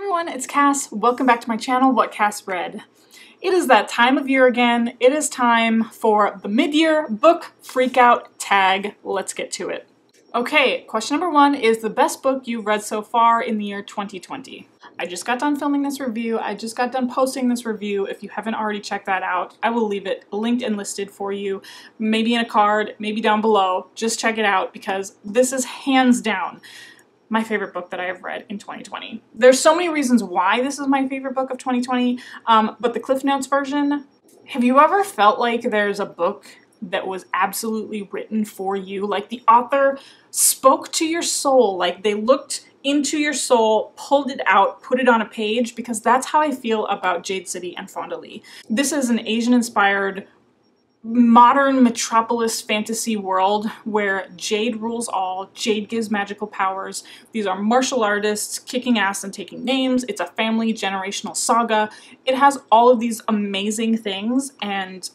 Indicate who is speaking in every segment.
Speaker 1: everyone, it's Cass. Welcome back to my channel, What Cass Read. It is that time of year again. It is time for the mid-year book freakout tag. Let's get to it. Okay, question number one is the best book you've read so far in the year 2020. I just got done filming this review. I just got done posting this review. If you haven't already checked that out, I will leave it linked and listed for you. Maybe in a card, maybe down below. Just check it out because this is hands down my favorite book that I have read in 2020. There's so many reasons why this is my favorite book of 2020, but the Cliff Notes version, have you ever felt like there's a book that was absolutely written for you? Like the author spoke to your soul, like they looked into your soul, pulled it out, put it on a page, because that's how I feel about Jade City and Fonda Lee. This is an Asian-inspired modern metropolis fantasy world where Jade rules all. Jade gives magical powers. These are martial artists kicking ass and taking names. It's a family generational saga. It has all of these amazing things, and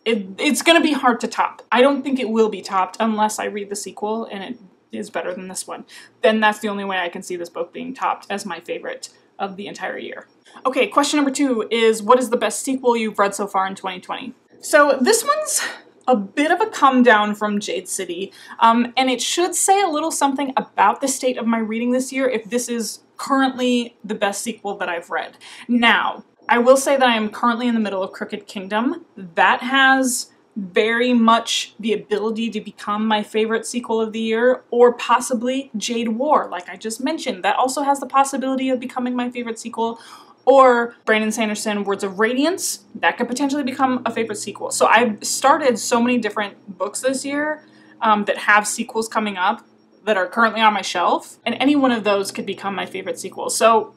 Speaker 1: it's gonna be hard to top. I don't think it will be topped unless I read the sequel and it is better than this one. Then that's the only way I can see this book being topped as my favorite of the entire year. Okay, question number two is, what is the best sequel you've read so far in 2020? So this one's a bit of a come down from Jade City, and it should say a little something about the state of my reading this year if this is currently the best sequel that I've read. Now, I will say that I am currently in the middle of Crooked Kingdom. That has very much the ability to become my favorite sequel of the year, or possibly Jade War, like I just mentioned. That also has the possibility of becoming my favorite sequel. Or Brandon Sanderson, Words of Radiance, that could potentially become a favorite sequel. So I've started so many different books this year that have sequels coming up that are currently on my shelf, and any one of those could become my favorite sequel. So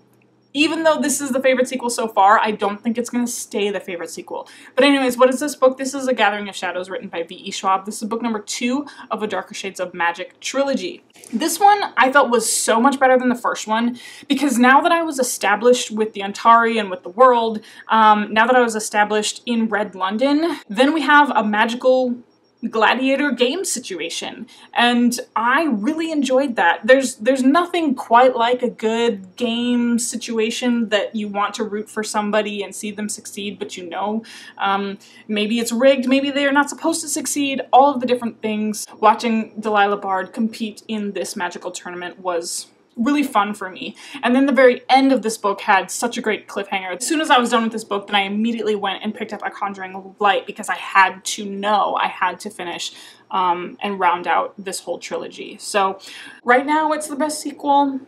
Speaker 1: even though this is the favorite sequel so far, I don't think it's going to stay the favorite sequel. But anyways, what is this book? This is A Gathering of Shadows, written by V.E. Schwab. This is book number 2 of a Darker Shades of Magic trilogy. This one I felt was so much better than the first one, because now that I was established with the Antari and with the world, now that I was established in Red London, then we have a magical gladiator game situation, and I really enjoyed that. There's nothing quite like a good game situation that you want to root for somebody and see them succeed, but you know, maybe it's rigged, maybe they are not supposed to succeed, all of the different things. Watching Delilah Bard compete in this magical tournament was really fun for me. And then the very end of this book had such a great cliffhanger. As soon as I was done with this book, then I immediately went and picked up A Conjuring Light because I had to know, I had to finish and round out this whole trilogy. So right now it's the best sequel.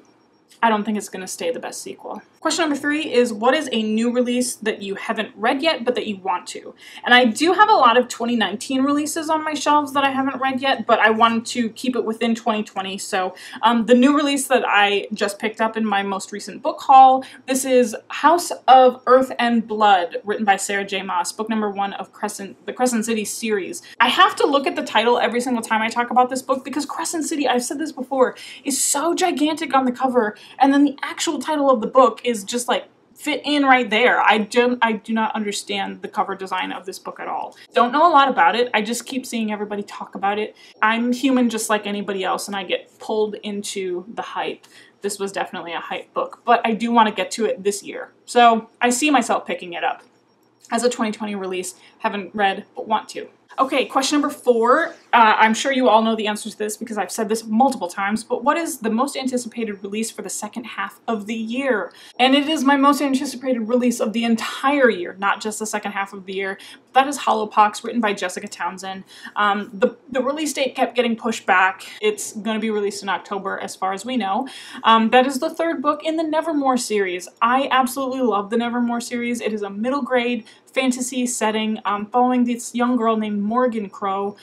Speaker 1: I don't think it's going to stay the best sequel. Question number 3 is, what is a new release that you haven't read yet but that you want to? And I do have a lot of 2019 releases on my shelves that I haven't read yet, but I wanted to keep it within 2020. So the new release that I just picked up in my most recent book haul, this is House of Earth and Blood, written by Sarah J. Maas, book number 1 of the Crescent City series. I have to look at the title every single time I talk about this book because Crescent City, I've said this before, is so gigantic on the cover, and then the actual title of the book is just like fit in right there. I do not understand the cover design of this book at all. Don't know a lot about it. I just keep seeing everybody talk about it. I'm human just like anybody else, and I get pulled into the hype. This was definitely a hype book, but I do want to get to it this year. So I see myself picking it up as a 2020 release. Haven't read, but want to. Okay, question number 4. I'm sure you all know the answer to this because I've said this multiple times, but what is the most anticipated release for the second half of the year? And it is my most anticipated release of the entire year, not just the second half of the year. That is Hollowpox, written by Jessica Townsend. The release date kept getting pushed back. It's going to be released in October as far as we know. That is the 3rd book in the Nevermore series. I absolutely love the Nevermore series. It is a middle grade fantasy setting following this young girl named Morgan Crow,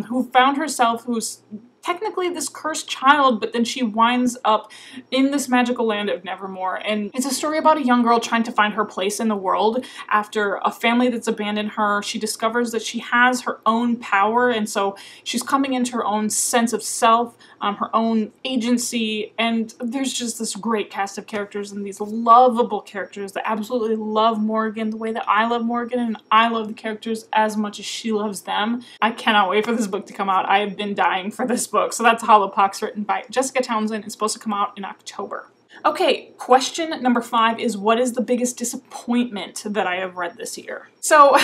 Speaker 1: who found herself, who's technically this cursed child, but then she winds up in this magical land of Nevermore. And it's a story about a young girl trying to find her place in the world after a family that's abandoned her. She discovers that she has her own power, and so she's coming into her own sense of self, her own agency, and there's just this great cast of characters and these lovable characters that absolutely love Morgan the way that I love Morgan, and I love the characters as much as she loves them. I cannot wait for this book to come out. I have been dying for this book. So that's Hollowpox, written by Jessica Townsend. It's supposed to come out in October. Okay, question number 5 is, what is the biggest disappointment that I have read this year? So,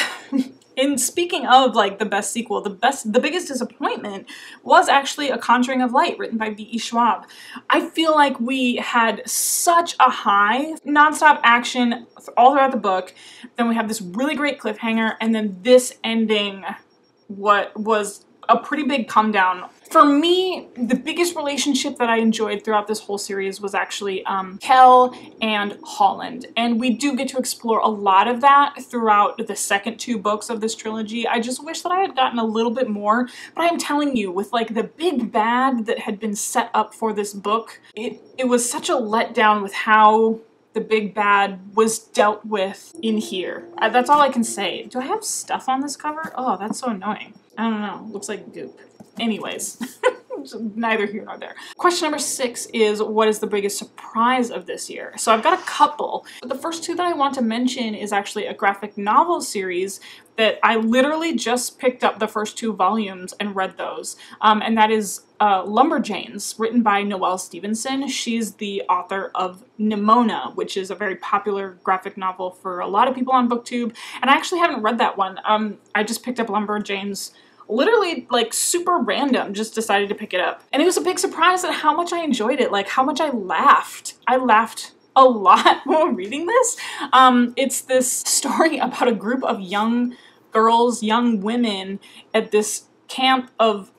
Speaker 1: in speaking of like the best sequel, the biggest disappointment was actually A Conjuring of Light, written by B.E. Schwab. I feel like we had such a high, nonstop action all throughout the book, then we have this really great cliffhanger, and then this ending, what was a pretty big come down. For me, the biggest relationship that I enjoyed throughout this whole series was actually Kel and Holland. And we do get to explore a lot of that throughout the second 2 books of this trilogy. I just wish that I had gotten a little bit more, but I'm telling you, with like the big bad that had been set up for this book, it was such a letdown with how the big bad was dealt with in here. That's all I can say. Do I have stuff on this cover? Oh, that's so annoying. I don't know. Looks like goop. Anyways, neither here nor there. Question number 6 is, what is the biggest surprise of this year? So I've got a couple, but the first 2 that I want to mention is actually a graphic novel series that I literally just picked up the first 2 volumes and read those. And that is Lumberjanes, written by Noelle Stevenson. She's the author of Nimona, which is a very popular graphic novel for a lot of people on BookTube. And I actually haven't read that one. I just picked up Lumberjanes literally like super random, just decided to pick it up. And it was a big surprise at how much I enjoyed it, like how much I laughed. I laughed a lot while reading this. It's this story about a group of young girls, young women at this camp of,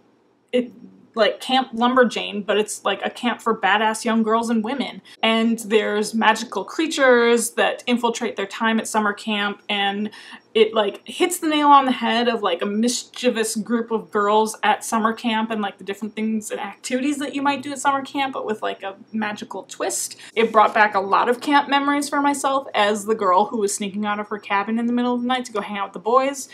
Speaker 1: like Camp Lumberjane, but it's like a camp for badass young girls and women. And there's magical creatures that infiltrate their time at summer camp, and it like hits the nail on the head of like a mischievous group of girls at summer camp and like the different things and activities that you might do at summer camp, but with like a magical twist. It brought back a lot of camp memories for myself as the girl who was sneaking out of her cabin in the middle of the night to go hang out with the boys.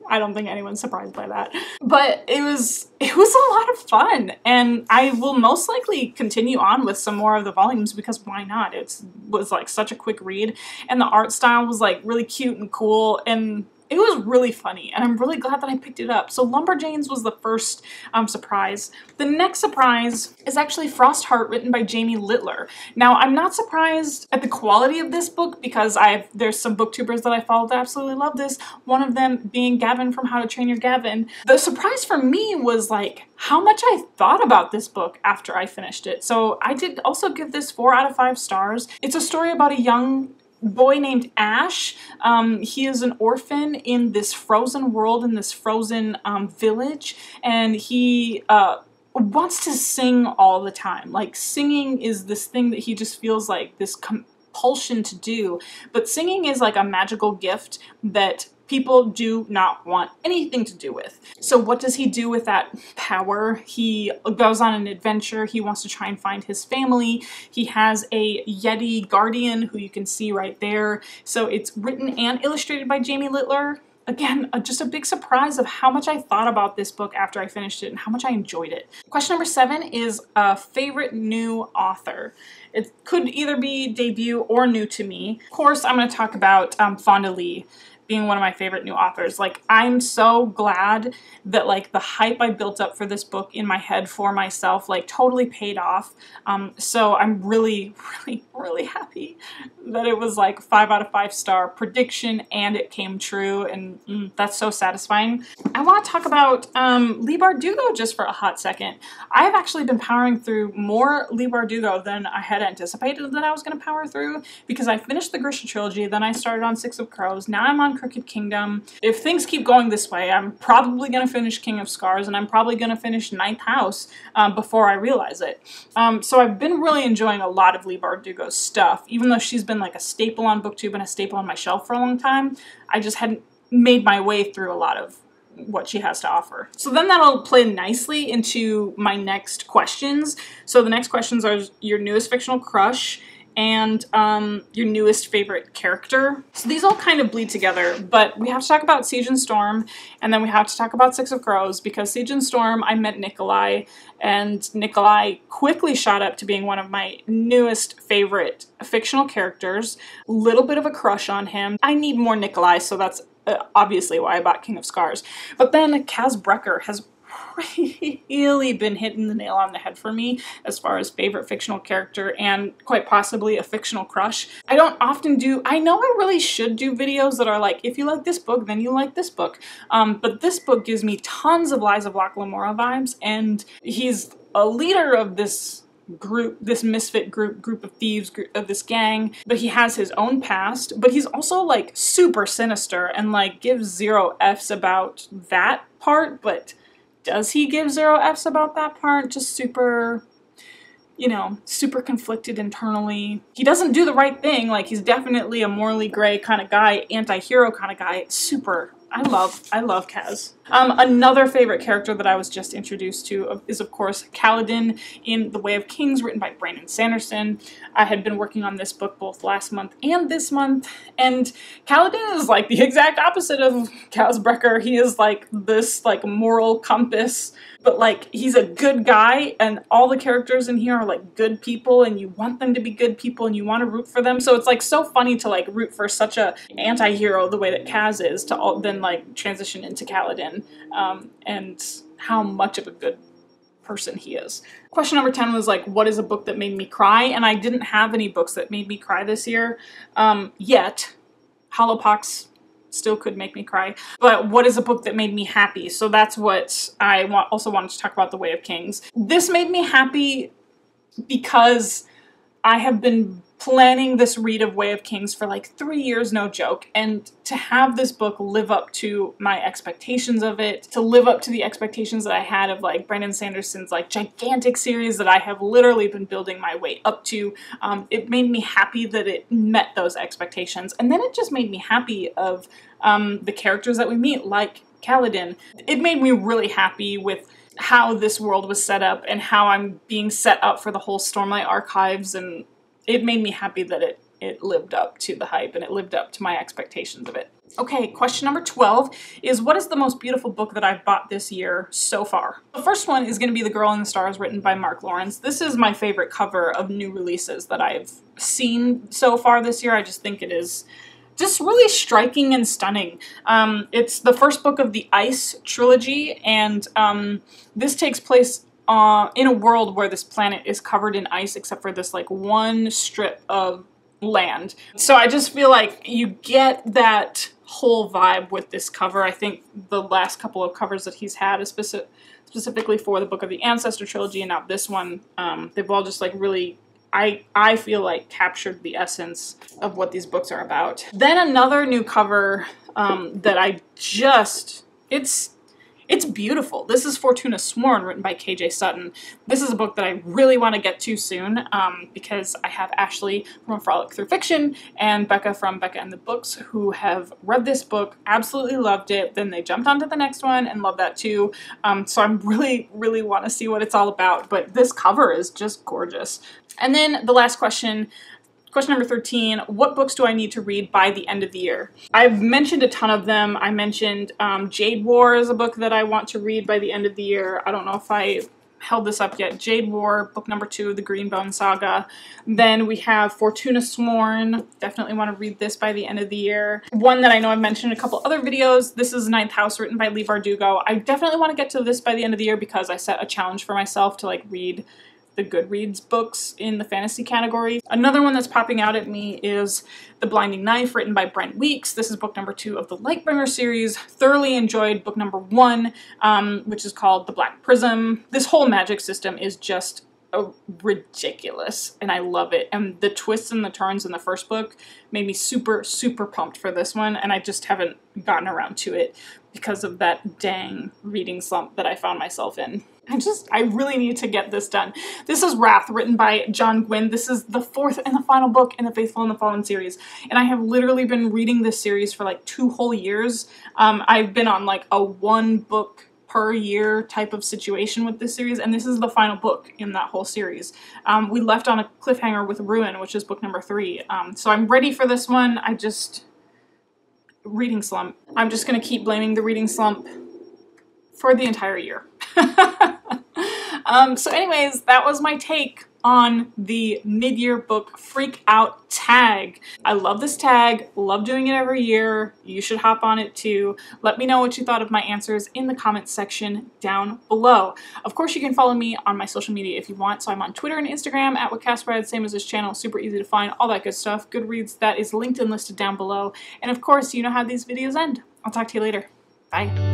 Speaker 1: I don't think anyone's surprised by that. But it was a lot of fun, and I will most likely continue on with some more of the volumes because why not? It was like such a quick read, and the art style was like really cute and cool, and it was really funny, and I'm really glad that I picked it up. So Lumberjanes was the first surprise. The next surprise is actually Frostheart, written by Jamie Littler. Now, I'm not surprised at the quality of this book because there's some booktubers that I follow that absolutely love this, one of them being Gavin from How to Train Your Gavin. The surprise for me was like how much I thought about this book after I finished it. So I did also give this 4 out of 5 stars. It's a story about a young boy named Ash. He is an orphan in this frozen world, in this frozen village, and he wants to sing all the time. Like, singing is this thing that he just feels like this compulsion to do, but singing is like a magical gift that people do not want anything to do with. So what does he do with that power? He goes on an adventure. He wants to try and find his family. He has a Yeti guardian who you can see right there. So it's written and illustrated by Jamie Littler. Again, just a big surprise of how much I thought about this book after I finished it and how much I enjoyed it. Question number 7 is a favorite new author. It could either be debut or new to me. Of course, I'm going to talk about Fonda Lee being one of my favorite new authors. Like, I'm so glad that like the hype I built up for this book in my head for myself like totally paid off. So I'm really happy that it was like 5 out of 5 star prediction and it came true, and that's so satisfying. I want to talk about Leigh Bardugo just for a hot second. I have actually been powering through more Leigh Bardugo than I had anticipated that I was going to power through, because I finished the Grisha trilogy, then I started on Six of Crows, now I'm on Crooked Kingdom. If things keep going this way, I'm probably going to finish King of Scars, and I'm probably going to finish Ninth House before I realize it. So I've been really enjoying a lot of Leigh Bardugo's stuff, even though she's been like a staple on BookTube and a staple on my shelf for a long time. I just hadn't made my way through a lot of what she has to offer. So then that'll play nicely into my next questions. So the next questions are your newest fictional crush and your newest favorite character. So these all kind of bleed together, but we have to talk about Siege and Storm, and then we have to talk about Six of Crows, because Siege and Storm, I met Nikolai, and Nikolai quickly shot up to being one of my newest favorite fictional characters. Little bit of a crush on him. I need more Nikolai, so that's obviously why I bought King of Scars. But then Kaz Brecker has really been hitting the nail on the head for me as far as favorite fictional character and quite possibly a fictional crush. I don't often do, I know I really should do videos that are like, if you like this book, then you like this book. But this book gives me tons of Liza Locke Lamora vibes, and he's a leader of this group, this misfit group of thieves, of this gang, but he has his own past, but he's also like super sinister and like gives 0 Fs about that part. But does he give 0 Fs about that part? Just super, you know, super conflicted internally. He doesn't do the right thing. Like, he's definitely a morally gray kind of guy, anti-hero kind of guy. Super. I love Kaz. Another favorite character that I was just introduced to is, of course, Caledon in The Way of Kings, written by Brandon Sanderson. I had been working on this book both last month and this month, and Caledon is like the exact opposite of Kaz Brecker. He is like this like moral compass, but like he's a good guy, and all the characters in here are like good people, and you want them to be good people and you want to root for them. So it's like so funny to like root for such a anti-hero the way that Kaz is, to then like transition into Caledon, and how much of a good person he is. Question number 10 was like, what is a book that made me cry? And I didn't have any books that made me cry this year yet. Hollowpox still could make me cry. But what is a book that made me happy? So that's what I also wanted to talk about, The Way of Kings. This made me happy because I have been planning this read of Way of Kings for like 3 years, no joke, and to have this book live up to my expectations of it, to live up to the expectations that I had of like Brandon Sanderson's like gigantic series that I have literally been building my way up to, it made me happy that it met those expectations. And then it just made me happy of the characters that we meet, like Caledon. It made me really happy with how this world was set up and how I'm being set up for the whole Stormlight Archives, and it made me happy that it lived up to the hype and it lived up to my expectations of it. Okay, question number 12 is, what is the most beautiful book that I've bought this year so far? The first one is going to be The Girl in the Stars, written by Mark Lawrence. This is my favorite cover of new releases that I've seen so far this year. I just think it is just really striking and stunning. It's the first book of the Ice trilogy, and this takes place in a world where this planet is covered in ice except for this like one strip of land. So I just feel like you get that whole vibe with this cover. I think the last couple of covers that he's had is specifically for the Book of the Ancestor trilogy, and now this one, they've all just like really, I feel like, captured the essence of what these books are about. Then another new cover that I just, it's beautiful. This is Fortuna Small, written by KJ Sutton. This is a book that I really want to get to soon because I have Ashley from A Frolic Through Fiction and Becca from Becca and the Books who have read this book, absolutely loved it, then they jumped onto the next one and loved that too. So I really want to see what it's all about, but this cover is just gorgeous. And then the last question, question number 13, what books do I need to read by the end of the year? I've mentioned a ton of them. I mentioned Jade War is a book that I want to read by the end of the year. I don't know if I held this up yet. Jade War, book number 2 of the Greenbone Saga. Then we have Fortuna Small. Definitely want to read this by the end of the year. One that I know I've mentioned in a couple other videos, this is Ninth House, written by Leigh Bardugo. I definitely want to get to this by the end of the year because I set a challenge for myself to like read the Goodreads books in the fantasy category. Another one that's popping out at me is The Blinding Knife, written by Brent Weeks. This is book number 2 of the Lightbringer series. Thoroughly enjoyed book number 1, which is called The Black Prism. This whole magic system is just ridiculous, and I love it. And the twists and the turns in the first book made me super pumped for this one, and I just haven't gotten around to it because of that dang reading slump that I found myself in. I really need to get this done. This is Wrath, written by John Gwynne. This is the 4th and the final book in the Faithful and the Fallen series. And I have literally been reading this series for like 2 whole years. I've been on like a 1 book per year type of situation with this series, and this is the final book in that whole series. We left on a cliffhanger with Ruin, which is book number 3. So I'm ready for this one. Reading slump. I'm just gonna keep blaming the reading slump for the entire year. So anyways, that was my take on the mid-year book Freakout tag. I love this tag, love doing it every year. You should hop on it too. Let me know what you thought of my answers in the comments section down below. Of course, you can follow me on my social media if you want. So I'm on Twitter and Instagram at whatcassread, same as this channel, super easy to find, all that good stuff. Goodreads, that is linked and listed down below. And of course, you know how these videos end. I'll talk to you later. Bye.